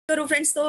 करूँ फ्रेंड्स तो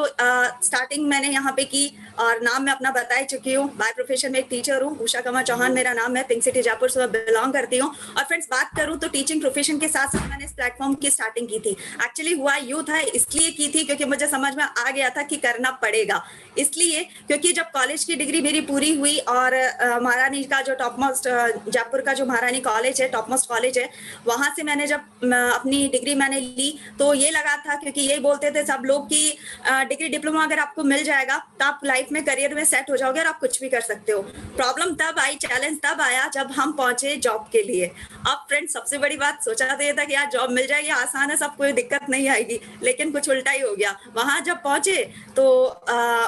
स्टार्टिंग मैंने यहाँ पे की और नाम मैं अपना बता ही चुकी हूँ। बाय प्रोफेशन में एक टीचर हूँ, उषा कमल चौहान मेरा नाम है, पिंक सिटी जयपुर से बिलोंग करती हूँ। और फ्रेंड्स बात करूँ तो टीचिंग प्रोफेशन के साथ साथ मैंने इस प्लेटफॉर्म की स्टार्टिंग की थी। एक्चुअली हुआ यूँ था, इसलिए की थी क्योंकि मुझे समझ में आ गया था कि करना पड़ेगा। इसलिए क्योंकि जब कॉलेज की डिग्री मेरी पूरी हुई और महारानी का जो टॉप मोस्ट जयपुर का जो महारानी कॉलेज है, टॉप मोस्ट कॉलेज है, वहाँ से मैंने जब अपनी डिग्री मैंने ली तो ये लगा था, क्योंकि यही बोलते थे सब लोग कि डिग्री डिप्लोमा अगर आपको मिल जाएगा तो आप लाइफ में करियर में सेट हो जाओगे और आप कुछ भी कर सकते हो। प्रॉब्लम तब आई, चैलेंज तब आया जब हम पहुंचे जॉब के लिए। अब फ्रेंड्स सबसे बड़ी बात, सोचा तो ये था कि यार जॉब मिल जाएगी, आसान है, सब कोई दिक्कत नहीं आएगी, लेकिन कुछ उल्टा ही हो गया। वहां जब पहुंचे तो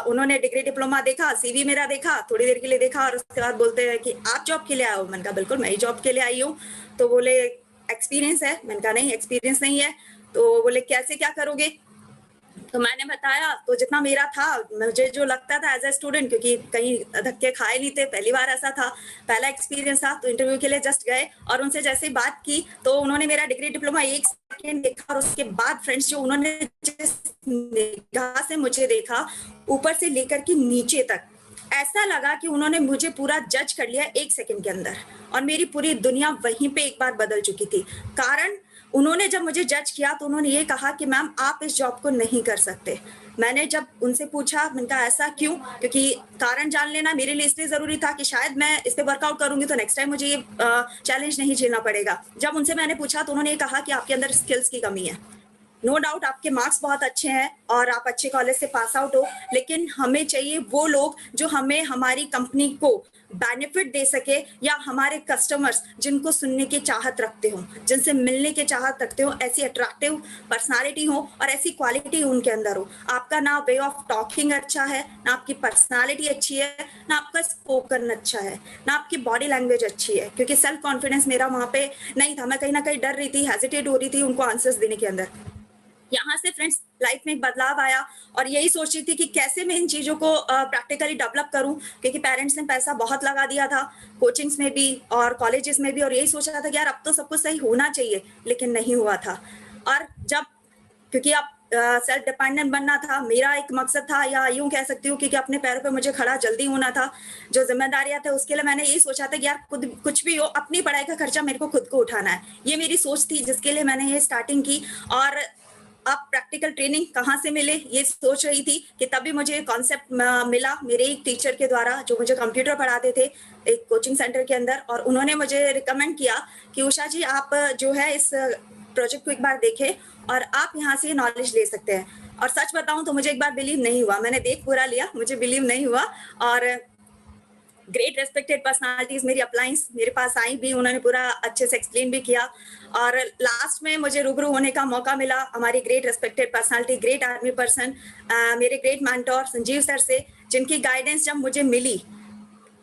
उन्होंने डिग्री डिप्लोमा देखा, सीवी मेरा देखा, थोड़ी देर के लिए देखा और उसके बाद बोलते हैं कि आप जॉब के लिए आए हो। मैंने कहा बिल्कुल मैं ही जॉब के लिए आई हूँ। तो बोले एक्सपीरियंस है? मैंने कहा नहीं एक्सपीरियंस नहीं है। तो बोले कैसे क्या करोगे? तो मैंने बताया, तो जितना मेरा था, मुझे जो लगता था एज ए स्टूडेंट, क्योंकि कहीं धक्के खाए नहीं थे, पहली बार ऐसा था, पहला एक्सपीरियंस था, तो इंटरव्यू के लिए जस्ट गए और उनसे जैसे ही बात की तो उन्होंने मेरा डिग्री डिप्लोमा एक सेकेंड देखा और उसके बाद फ्रेंड्स जो उन्होंने जिस निगाह से मुझे देखा, ऊपर से लेकर के नीचे तक, ऐसा लगा कि उन्होंने मुझे पूरा जज कर लिया एक सेकंड के अंदर और मेरी पूरी दुनिया वहीं पे एक बार बदल चुकी थी। कारण उन्होंने जब मुझे जज किया तो उन्होंने ये कहा कि मैम आप इस जॉब को नहीं कर सकते। मैंने जब उनसे पूछा, मैंने कहा ऐसा क्यों? क्योंकि कारण जान लेना मेरे लिए इसलिए जरूरी था कि शायद मैं इस पे वर्कआउट करूंगी तो नेक्स्ट टाइम मुझे ये चैलेंज नहीं झेलना पड़ेगा। जब उनसे मैंने पूछा तो उन्होंने ये कहा कि आपके अंदर स्किल्स की कमी है। नो डाउट आपके मार्क्स बहुत अच्छे हैं और आप अच्छे कॉलेज से पास आउट हो, लेकिन हमें चाहिए वो लोग जो हमें हमारी कंपनी को बेनिफिट दे सके, या हमारे कस्टमर्स जिनको सुनने की चाहत रखते हो, जिनसे मिलने की चाहत रखते हो, ऐसी अट्रैक्टिव पर्सनालिटी हो और ऐसी क्वालिटी उनके अंदर हो। आपका ना वे ऑफ टॉकिंग अच्छा है, ना आपकी पर्सनालिटी अच्छी है, ना आपका स्पोकन अच्छा है, ना आपकी बॉडी लैंग्वेज अच्छी है। क्योंकि सेल्फ कॉन्फिडेंस मेरा वहां पे नहीं था, मैं कहीं ना कहीं डर रही थी, हेजिटेट हो रही थी उनको आंसर्स देने के अंदर। यहाँ से फ्रेंड्स लाइफ में एक बदलाव आया और यही सोच रही थी कि कैसे मैं इन चीजों को प्रैक्टिकली डेवलप करूं, क्योंकि पेरेंट्स ने पैसा बहुत लगा दिया था कोचिंग्स में भी और कॉलेजेस में भी, और यही सोच रहा था कि यार अब तो सब कुछ सही होना चाहिए, लेकिन नहीं हुआ था। और जब, क्योंकि अब सेल्फ डिपेंडेंट बनना था, मेरा एक मकसद था, या यूं कह सकती हूँ कि अपने पैरों पे मुझे खड़ा जल्दी होना था, जो जिम्मेदारियां थे उसके लिए मैंने यही सोचा था कि यार खुद कुछ भी हो अपनी पढ़ाई का खर्चा मेरे को खुद को उठाना है। ये मेरी सोच थी जिसके लिए मैंने ये स्टार्टिंग की। और अब प्रैक्टिकल ट्रेनिंग कहाँ से मिले ये सोच रही थी कि तभी मुझे कॉन्सेप्ट मिला मेरे एक टीचर के द्वारा जो मुझे कंप्यूटर पढ़ाते थे एक कोचिंग सेंटर के अंदर, और उन्होंने मुझे रिकमेंड किया कि उषा जी आप जो है इस प्रोजेक्ट को एक बार देखें और आप यहाँ से नॉलेज ले सकते हैं। और सच बताऊं तो मुझे एक बार बिलीव नहीं हुआ, मैंने देख पूरा लिया, मुझे बिलीव नहीं हुआ। और ग्रेट रेस्पेक्टेड पर्सनालिटीज मेरी अपलाइंस मेरे पास आई भी, उन्होंने पूरा अच्छे से एक्सप्लेन भी किया और लास्ट में मुझे रूबरू होने का मौका मिला हमारी great respected personality, great army person, मेरे ग्रेट मेंटोर संजीव सर से, जिनकी गाइडेंस जब मुझे मिली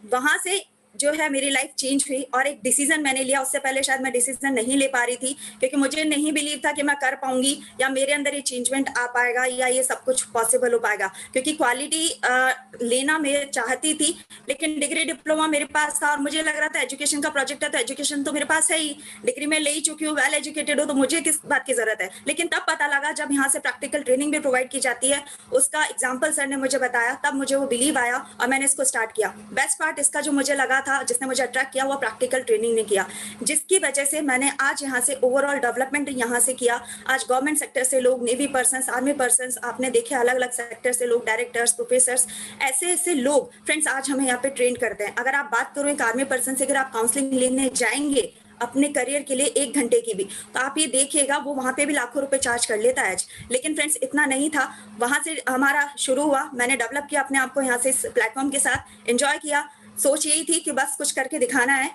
वहां से जो है मेरी लाइफ चेंज हुई। और एक डिसीजन मैंने लिया, उससे पहले शायद मैं डिसीजन नहीं ले पा रही थी क्योंकि मुझे नहीं बिलीव था कि मैं कर पाऊंगी या मेरे अंदर ये चेंजमेंट आ पाएगा या ये सब कुछ पॉसिबल हो पाएगा। क्योंकि क्वालिटी लेना मैं चाहती थी, लेकिन डिग्री डिप्लोमा मेरे पास था और मुझे लग रहा था एजुकेशन का प्रोजेक्ट है तो एजुकेशन तो मेरे पास है ही, डिग्री में ले ही चुकी हूँ, वेल एजुकेटेड हो, तो मुझे किस बात की जरूरत है। लेकिन तब पता लगा जब यहाँ से प्रैक्टिकल ट्रेनिंग भी प्रोवाइड की जाती है, उसका एग्जाम्पल सर ने मुझे बताया, तब मुझे वो बिलीव आया और मैंने इसको स्टार्ट किया। बेस्ट पार्ट इसका जो मुझे लगा था, जिसने मुझे अट्रैक्ट किया, वो प्रैक्टिकल ट्रेनिंग ने किया, जिसकी वजह से मैंने आज यहाँ से ओवरऑल डेवलपमेंट यहाँ से किया। आज गवर्नमेंट सेक्टर से लोग, नेवी पर्सन्स, आर्मी पर्सन्स, आपने देखे अलग अलग सेक्टर से लोग, डायरेक्टर्स, प्रोफेसर्स, ऐसे ऐसे लोग फ्रेंड्स आज हमें यहाँ पे ट्रेन करते हैं। अगर आप बात करो एक आर्मी पर्सन से, अगर आप काउंसलिंग लेने जाएंगे अपने करियर के लिए 1 घंटे की भी, तो आप ये देखिएगा वो वहां पे भी लाखों रुपए चार्ज कर लेता है आज। लेकिन फ्रेंड्स इतना नहीं था, वहां से हमारा शुरू हुआ, मैंने डेवलप किया अपने आप को यहाँ से इस प्लेटफॉर्म के साथ, एंजॉय किया। सोच यही थी कि बस कुछ करके दिखाना है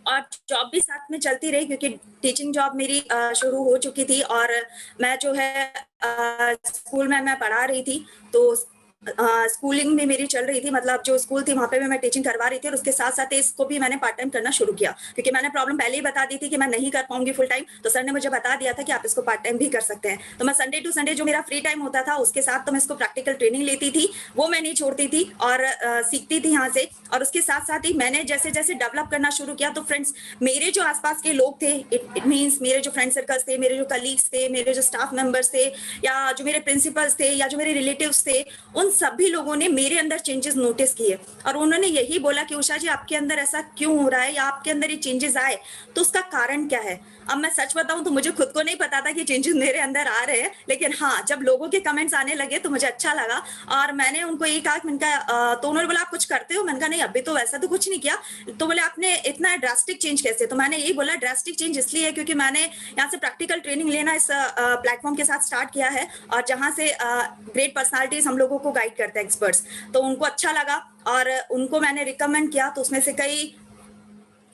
और जॉब भी साथ में चलती रही क्योंकि टीचिंग जॉब मेरी शुरू हो चुकी थी और मैं जो है स्कूल में मैं पढ़ा रही थी, तो स्कूलिंग में मेरी चल रही थी, मतलब जो स्कूल थी वहाँ पे भी मैं टीचिंग करवा रही थी और उसके साथ-साथ इसको भी मैंने पार्ट टाइम करना शुरू किया, क्योंकि मैंने प्रॉब्लम पहले ही बता दी थी कि मैं नहीं कर पाऊँगी फुल टाइम, तो सर ने मुझे बता दिया था कि आप इसको पार्ट टाइम भी कर सकते हैं। तो मैं संडे टू संडे जो मेरा फ्री टाइम होता था, उसके साथ तो मैं इसको प्रैक्टिकल ट्रेनिंग लेती थी, वो मैं नहीं छोड़ती थी और सीखती थी यहाँ से। और उसके साथ-साथ ही मैंने जैसे-जैसे डेवलप करना शुरू किया, तो फ्रेंड्स मेरे जो आस-पास के लोग थे, इट मीन्स मेरे जो फ्रेंड सर्कल्स थे, मेरे जो कलीग्स थे, मेरे जो स्टाफ मेंबर्स थे या जो मेरे प्रिंसिपल्स थे या जो मेरे रिलेटिव्स थे, उन सभी लोगों ने मेरे अंदर चेंजेस नोटिस किए और उन्होंने यही बोला कि उषा जी आपके अंदर ऐसा क्यों हो रहा है या आपके अंदर ये चेंजेस आए, तो उसका कारण क्या है। अब मैं सच बताऊं तो मुझे खुद को नहीं पता था कि चेंजेस मेरे अंदर आ रहे हैं, लेकिन हाँ, जब लोगों के कमेंट्स आने लगे तो मुझे अच्छा लगा और मैंने उनको यही कहा कि मैंने कहा तो उन्होंने बोला आप कुछ करते हो, मैंने कहा नहीं अभी तो वैसा तो कुछ नहीं किया। तो बोले आपने इतना ड्रास्टिक चेंज कैसे, तो मैंने यही बोला ड्रास्टिक चेंज इसलिए है क्योंकि मैंने यहाँ से प्रैक्टिकल ट्रेनिंग लेना इस प्लेटफॉर्म के साथ स्टार्ट किया है और जहाँ से ग्रेट पर्सनालिटीज हम लोगों को गाइड करते हैं, एक्सपर्ट्स, तो उनको अच्छा लगा और उनको मैंने रिकमेंड किया। तो उसमें से कई,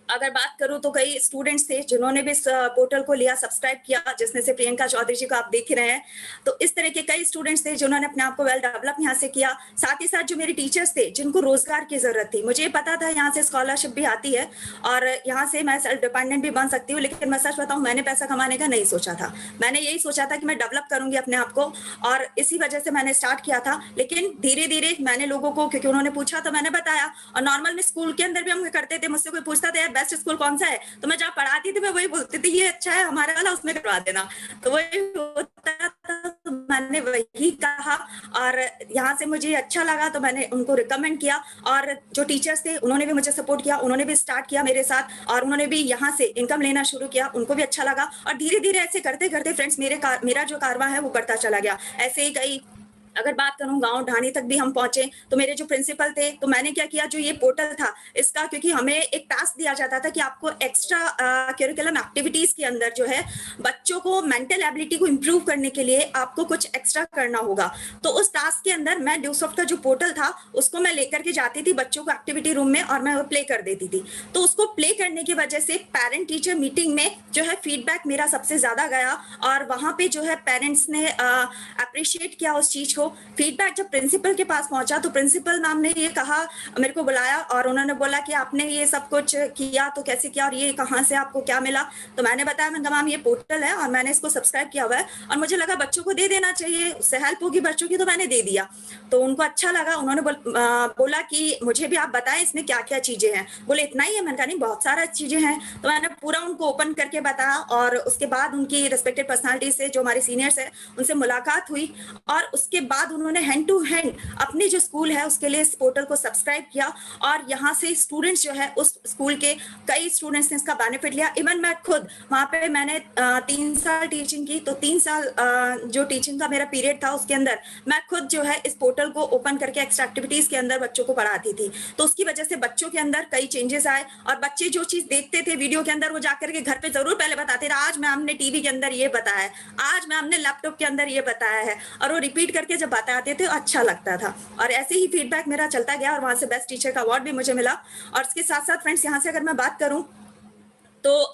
अगर बात करूं तो कई स्टूडेंट्स थे जिन्होंने भी इस पोर्टल को लिया, सब्सक्राइब किया, जिसमें से प्रियंका चौधरी जी को आप देख रहे हैं। तो इस तरह के कई स्टूडेंट्स थे जिन्होंने अपने आप को वेल डेवलप यहाँ से किया। साथ ही साथ जो मेरे टीचर्स थे जिनको रोजगार की जरूरत थी, मुझे पता था यहाँ से स्कॉलरशिप भी आती है और यहाँ से मैं सेल्फ डिपेंडेंट भी बन सकती हूँ, लेकिन मैं सच बताऊँ मैंने पैसा कमाने का नहीं सोचा था। मैंने यही सोचा था कि मैं डेवलप करूंगी अपने आप को और इसी वजह से मैंने स्टार्ट किया था। लेकिन धीरे धीरे मैंने लोगों को, क्योंकि उन्होंने पूछा तो मैंने बताया, और नॉर्मल में स्कूल के अंदर भी हम करते थे, मुझसे कोई पूछता था यार बेस्ट स्कूल कौन सा है, तो मैं जहाँ पढ़ाती थी मैं वही बोलती थी ये अच्छा है हमारे वाला, उसमें करवा देना, तो वही होता था। तो मैंने वही कहा और यहाँ से मुझे अच्छा लगा तो मैंने उनको रिकमेंड किया और जो टीचर्स थे उन्होंने भी मुझे सपोर्ट किया, उन्होंने भी स्टार्ट किया मेरे साथ और उन्होंने भी यहाँ से इनकम लेना शुरू किया, उनको भी अच्छा लगा और धीरे धीरे ऐसे करते करते फ्रेंड्स मेरा जो कारवां है वो बढ़ता चला गया। ऐसे ही कई, अगर बात करूं गांव ढाणी तक भी हम पहुंचे, तो मेरे जो प्रिंसिपल थे, तो मैंने क्या किया, जो ये पोर्टल था इसका, क्योंकि हमें एक टास्क दिया जाता था कि आपको एक्स्ट्रा करिकुलम एक्टिविटीज के अंदर जो है बच्चों को मेंटल एबिलिटी को इंप्रूव करने के लिए आपको कुछ एक्स्ट्रा करना होगा। तो उस टास्क के अंदर मैं ड्यूसॉफ्ट का जो पोर्टल था उसको मैं लेकर के जाती थी बच्चों को एक्टिविटी रूम में और मैं वो प्ले कर देती थी। तो उसको प्ले करने की वजह से पेरेंट टीचर मीटिंग में जो है फीडबैक मेरा सबसे ज्यादा गया और वहां पे जो है पेरेंट्स ने अप्रिशिएट किया उस चीज को। फीडबैक जब प्रिंसिपल के पास पहुंचा तो प्रिंसिपल मैम ने ये कहा, मेरे को बुलाया और उन्होंने बोला कि आपने ये सब कुछ किया तो कैसे किया और ये कहाँ से आपको क्या मिला। तो मैंने बताया, मैंने कहा मैम ये पोर्टल है और मैंने इसको सब्सक्राइब किया हुआ है और मुझे लगा बच्चों को दे देना चाहिए, उससे हेल्प होगी बच्चों की, तो मैंने दे दिया। तो उनको अच्छा लगा, उन्होंने बोला कि मुझे भी आप बताएं इसमें क्या क्या चीजें हैं। बोले इतना ही है, मैंने कहा नहीं बहुत सारा चीजें हैं। तो मैंने पूरा उनको ओपन करके बताया और उसके बाद उनकी रिस्पेक्टेड पर्सनालिटी से, जो हमारे सीनियर्स है, उनसे मुलाकात हुई और उसके बाद उन्होंने हैंड टू हैंड अपने जो स्कूल है उसके लिए इस पोर्टल को सब्सक्राइब किया और यहाँ से स्टूडेंट्स जो है उस स्कूल के कई स्टूडेंट्स ने इसका बेनिफिट लिया। इवन मैं खुद वहाँ पे मैंने 3 साल टीचिंग की, तो 3 साल जो टीचिंग का मेरा पीरियड था उसके अंदर मैं खुद जो है इस पोर्टल को ओपन करके एक्स्ट्रा एक्टिविटीज के अंदर बच्चों को पढ़ाती थी। तो उसकी वजह से बच्चों के अंदर कई चेंजेस आए और बच्चे जो चीज देखते थे वीडियो के अंदर वो जाकर के घर पे जरूर पहले बताते थे, आज मैम ने टीवी के अंदर ये बताया है, आज मैम ने लैपटॉप के अंदर ये बताया है, और वो रिपीट करके जब बताते थे अच्छा लगता था। और ऐसे ही फीडबैक मेरा चलता गया और वहां से बेस्ट टीचर का अवार्ड भी मुझे मिला। और इसके साथ साथ फ्रेंड्स यहाँ से अगर मैं बात करूं तो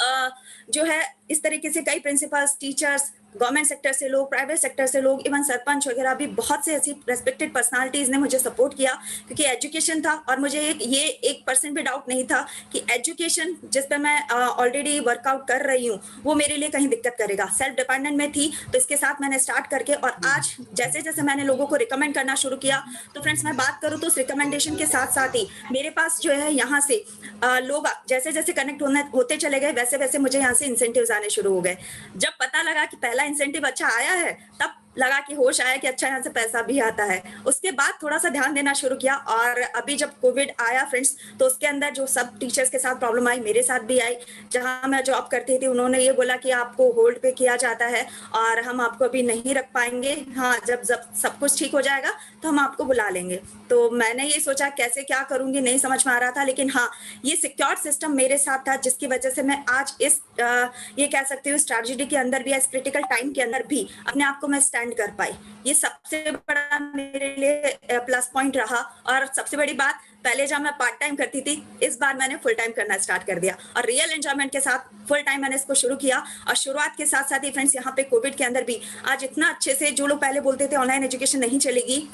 जो है इस तरीके से कई प्रिंसिपल्स, टीचर्स, गवर्नमेंट सेक्टर से लोग, प्राइवेट सेक्टर से लोग, इवन सरपंच वगैरह भी, बहुत से ऐसी रेस्पेक्टेड पर्सनालिटीज ने मुझे सपोर्ट किया क्योंकि एजुकेशन था और मुझे ये 1% भी डाउट नहीं था कि एजुकेशन जिस पे मैं ऑलरेडी वर्कआउट कर रही हूँ वो मेरे लिए कहीं दिक्कत करेगा। सेल्फ डिपेंडेंट में थी तो इसके साथ मैंने स्टार्ट करके और आज जैसे जैसे मैंने लोगों को रिकमेंड करना शुरू किया, तो फ्रेंड्स मैं बात करूँ तो उस रिकमेंडेशन के साथ साथ ही मेरे पास जो है यहाँ से लोग जैसे जैसे कनेक्ट होते चले गए वैसे वैसे मुझे यहाँ से इंसेंटिव्स आने शुरू हो गए। जब पता लगा कि पहला इंसेंटिव अच्छा आया है तब लगा कि होश आया कि अच्छा यहाँ से पैसा भी आता है। उसके बाद थोड़ा सा ध्यान देना शुरू किया और अभी जब कोविड आया फ्रेंड्स तो उसके अंदर जो सब टीचर्स के साथ प्रॉब्लम आई, मेरे साथ भी आई। जहाँ मैं जॉब करती थी उन्होंने ये बोला कि आपको होल्ड पे किया जाता है और हम आपको अभी नहीं रख पाएंगे, हाँ जब सब कुछ ठीक हो जाएगा तो हम आपको बुला लेंगे। तो मैंने ये सोचा कैसे क्या करूंगी, नहीं समझ में आ रहा था, लेकिन हाँ ये सिक्योर सिस्टम मेरे साथ था जिसकी वजह से मैं आज इस ये कह सकती हूँ ट्रेजेडी के अंदर भी, इस क्रिटिकल टाइम के अंदर भी अपने आप को मैं स्टैंड कर पाई। ये सबसे बड़ा मेरे लिए प्लस पॉइंट रहा। और सबसे बड़ी बात, पहले जब मैं पार्ट टाइम करती थी, इस बार मैंने फुल टाइम करना स्टार्ट कर दिया और रियल एंजॉयमेंट के साथ फुल टाइम मैंने इसको शुरू किया। और शुरुआत के साथ साथ ही फ्रेंड्स यहाँ पे कोविड के अंदर भी आज इतना अच्छे से, जो लोग पहले बोलते थे ऑनलाइन एजुकेशन नहीं चलेगी,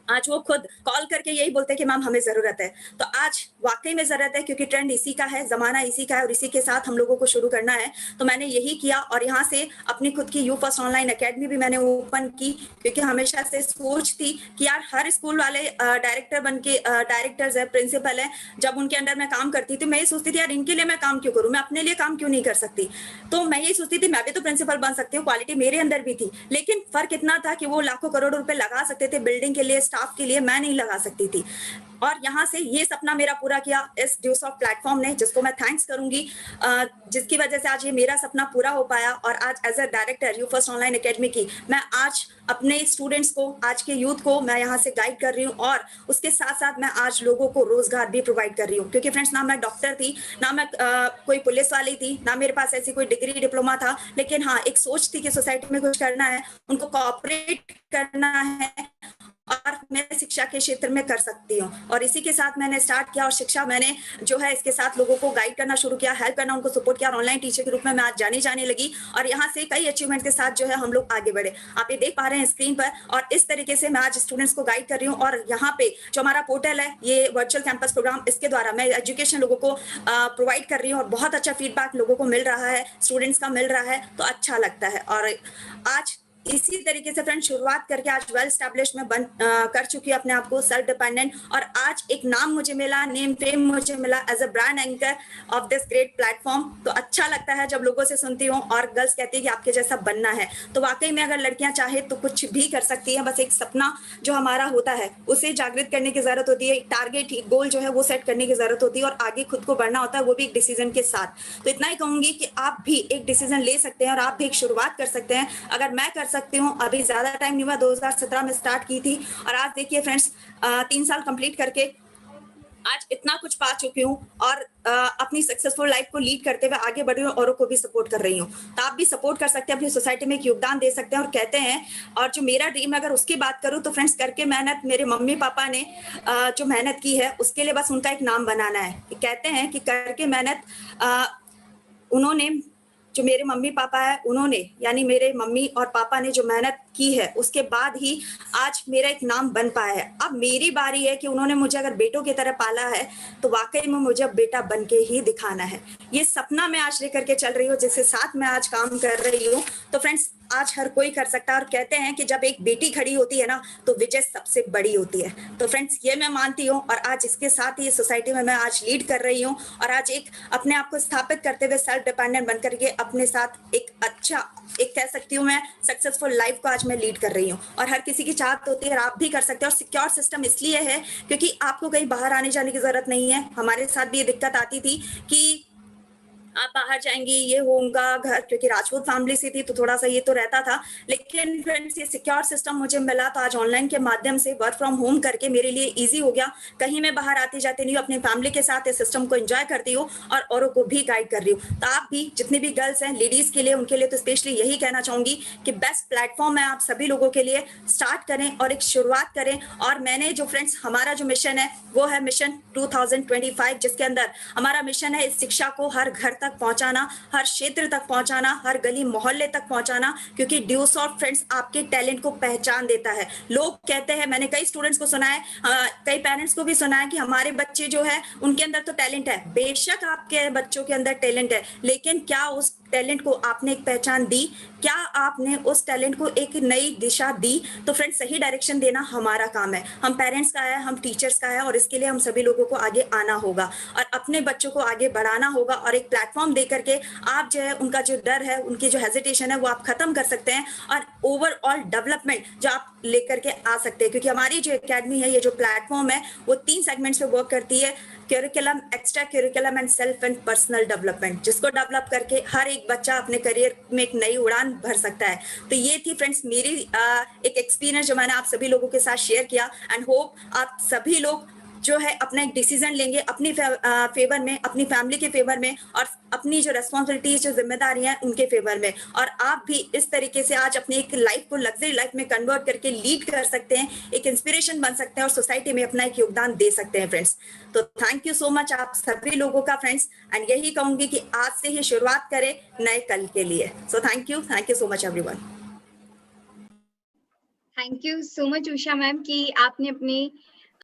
आज वो खुद कॉल करके यही बोलते हैं कि मैम हमें ज़रूरत है। तो आज वाक़ई में ज़रूरत है, क्योंकि ट्रेंड इसी का है, ज़माना इसी का है और इसी के साथ हम लोगों को शुरू करना है। तो मैंने यही किया और यहाँ से अपनी खुद की यू फर्स्ट ऑनलाइन अकेडमी भी मैंने ओपन की, क्योंकि हमेशा से सोच थी कि यार हर स्कूल वाले डायरेक्टर बन के डायरेक्टर्स है, प्रिंसिपल है, जब उनके अंडर मैं काम करती थी मैं ये सोचती थी यार इनके लिए मैं काम क्यों करूँ, मैं अपने लिए काम क्यों नहीं कर सकती। तो मैं यही सोचती थी मैं भी तो प्रिंसिपल बन सकती हूँ, क्वालिटी मेरे अंदर भी थी, लेकिन फ़र्क इतना था कि वो लाखों करोड़ों रुपए लगा सकते थे बिल्डिंग के लिए, स्टाफ के लिए, मैं नहीं लगा सकती थी। और यहाँ से ये सपना मेरा पूरा किया इस ड्यूसॉफ्ट प्लेटफॉर्म ने, जिसको मैं थैंक्स करूंगी, जिसकी वजह से आज ये मेरा सपना पूरा हो पाया। और आज as a director U first online academy की मैं आज अपने स्टूडेंट्स को, आज के यूथ को मैं यहाँ से गाइड कर रही हूँ और उसके साथ साथ मैं आज लोगों को रोजगार भी प्रोवाइड कर रही हूँ। क्योंकि फ्रेंड्स ना मैं डॉक्टर थी, ना मैं कोई पुलिस वाली थी, ना मेरे पास ऐसी कोई डिग्री डिप्लोमा था, लेकिन हाँ एक सोच थी कि सोसाइटी में कुछ करना है, उनको कोऑपरेट करना है और मैं शिक्षा के क्षेत्र में कर सकती हूँ। और इसी के साथ मैंने स्टार्ट किया और शिक्षा मैंने जो है इसके साथ लोगों को गाइड करना शुरू किया, हेल्प करना, उनको सपोर्ट किया और ऑनलाइन टीचर के रूप में मैं आज जाने लगी और यहाँ से कई अचीवमेंट के साथ जो है हम लोग आगे बढ़े। आप ये देख पा रहे हैं स्क्रीन पर और इस तरीके से मैं आज स्टूडेंट्स को गाइड कर रही हूँ। और यहाँ पे जो हमारा पोर्टल है, ये वर्चुअल कैंपस प्रोग्राम, इसके द्वारा मैं एजुकेशन लोगों को प्रोवाइड कर रही हूँ और बहुत अच्छा फीडबैक लोगों को मिल रहा है, स्टूडेंट्स का मिल रहा है, तो अच्छा लगता है। और आज इसी तरीके से फ्रेंड शुरुआत करके आज वेल स्टैब्लिश में कर चुकी है अपने आप को, सेल्फ डिपेंडेंट, और आज एक नाम मुझे मिला, नेम फेम मुझे मिला as a brand anchor of this great platform. तो अच्छा लगता है जब लोगों से सुनती हूँ और गर्ल्स कहती है कि आपके जैसा बनना है। तो वाकई में अगर लड़कियां चाहे तो कुछ भी कर सकती है, बस एक सपना जो हमारा होता है उसे जागृत करने की जरूरत होती है, टारगेट गोल जो है वो सेट करने की जरूरत होती है और आगे खुद को बढ़ना होता है, वो भी एक डिसीजन के साथ। तो इतना ही कहूंगी कि आप भी एक डिसीजन ले सकते हैं और आप भी एक शुरुआत कर सकते हैं। अगर मैं कर सकती हूँ, अभी ज्यादा टाइम नहीं हुआ, 2017 में स्टार्ट की थी और आज देखिए फ्रेंड्स 3 साल कंप्लीट करके आज इतना कुछ पा चुकी हूँ और अपनी सक्सेसफुल लाइफ को लीड करते हुए आगे बढ़ रही हूँ, औरों को भी सपोर्ट कर रही हूँ। तो आप भी सपोर्ट कर सकते हैं, अपनी सोसाइटी में एक योगदान दे सकते हैं। और कहते हैं, और जो मेरा ड्रीम है अगर उसकी बात करूँ तो फ्रेंड्स, करके मेहनत, मेरे मम्मी पापा ने जो मेहनत की है उसके लिए बस उनका एक नाम बनाना है। कहते हैं कि करके मेहनत उन्होंने, जो मेरे मम्मी पापा है उन्होंने, यानी मेरे मम्मी और पापा ने जो मेहनत की है उसके बाद ही आज मेरा एक नाम बन पाया है। अब मेरी बारी है कि उन्होंने मुझे अगर बेटों की तरह पाला है तो वाकई में मुझे अब बेटा बन के ही दिखाना है। ये सपना मैं आज लेकर के चल रही हूँ, जिसके साथ मैं आज काम कर रही हूँ। तो फ्रेंड्स आज हर कोई कर सकता है और कहते हैं कि जब एक बेटी खड़ी होती है ना तो विजय सबसे बड़ी होती है। तो फ्रेंड्स ये मैं मानती हूँ और आज इसके साथ ही सोसाइटी में मैं आज लीड कर रही हूँ और आज एक अपने आप को स्थापित करते हुए सेल्फ डिपेंडेंट बनकर के अपने साथ एक अच्छा, एक कह सकती हूँ मैं, सक्सेसफुल लाइफ को आज मैं लीड कर रही हूँ। और हर किसी की चाहत होती है और आप भी कर सकते हैं। और सिक्योर सिस्टम इसलिए है क्योंकि आपको कहीं बाहर आने जाने की जरूरत नहीं है। हमारे साथ भी ये दिक्कत आती थी कि आप बाहर जाएंगी, ये होगा घर, क्योंकि राजपूत फैमिली से थी तो थोड़ा सा ये तो रहता था। लेकिन फ्रेंड्स ये सिक्योर सिस्टम मुझे मिला तो आज ऑनलाइन के माध्यम से वर्क फ्रॉम होम करके मेरे लिए इजी हो गया। कहीं मैं बाहर आती जाती नहीं हूँ, अपनी फैमिली के साथ इस सिस्टम को एंजॉय करती हूँ और औरों को भी गाइड कर रही हूँ। तो आप भी, जितनी भी गर्ल्स हैं, लेडीज के लिए, उनके लिए तो स्पेशली यही कहना चाहूंगी कि बेस्ट प्लेटफॉर्म है आप सभी लोगों के लिए। स्टार्ट करें और एक शुरुआत करें। और मैंने जो फ्रेंड्स, हमारा जो मिशन है वो है मिशन 2025, जिसके अंदर हमारा मिशन है इस शिक्षा को हर घर तक पहुंचाना, हर क्षेत्र तक पहुंचाना, हर गली मोहल्ले तक पहुंचाना। क्योंकि ड्यूसॉफ्ट फ्रेंड्स आपके टैलेंट को पहचान देता है। लोग कहते हैं, मैंने कई स्टूडेंट्स को सुना है, कई पेरेंट्स को भी सुना है कि हमारे बच्चे जो है उनके अंदर तो टैलेंट है। बेशक आपके बच्चों के अंदर टैलेंट है, लेकिन क्या उस टैलेंट को आपने एक पहचान दी? क्या आपने उस टैलेंट को एक नई दिशा दी? तो फ्रेंड्स सही डायरेक्शन देना हमारा काम है। हम पेरेंट्स का है, हम टीचर्स का है और इसके लिए हम सभी लोगों को आगे आना होगा और अपने बच्चों को आगे बढ़ाना होगा और एक प्लेटफॉर्म दे करके आप जो है उनका जो डर है, उनकी जो हेजिटेशन है वो आप खत्म कर सकते हैं और ओवरऑल डेवलपमेंट जो आप लेकर के आ सकते हैं। क्योंकि हमारी जो एकेडमी है, ये जो प्लेटफॉर्म है, वो 3 सेगमेंट्स पे वर्क करती है: curriculum, extra curriculum and self and personal development, जिसको डेवलप करके हर एक बच्चा अपने करियर में एक नई उड़ान भर सकता है। तो ये थी फ्रेंड्स मेरी एक एक्सपीरियंस जो मैंने आप सभी लोगों के साथ शेयर किया एंड होप आप सभी लोग जो है अपना एक डिसीजन लेंगे अपनी फेवर में, अपनी फैमिली के फेवर में और अपनी जो रेस्पॉन्सिबिलिटीज, जो जिम्मेदारियां उनके फेवर में। और आप भी इस तरीके से आज अपनी एक लाइफ को लग्जरी लाइफ में कन्वर्ट करके लीड कर सकते हैं, एक इंस्पिरेशन बन सकते हैं और सोसाइटी में अपना एक योगदान दे सकते हैं फ्रेंड्स। तो थैंक यू सो मच आप सभी लोगों का फ्रेंड्स, एंड यही कहूंगी कि आज से ही शुरुआत करें नए कल के लिए। So thank you so much everyone. Thank you so much Usha ma'am कि आपने अपने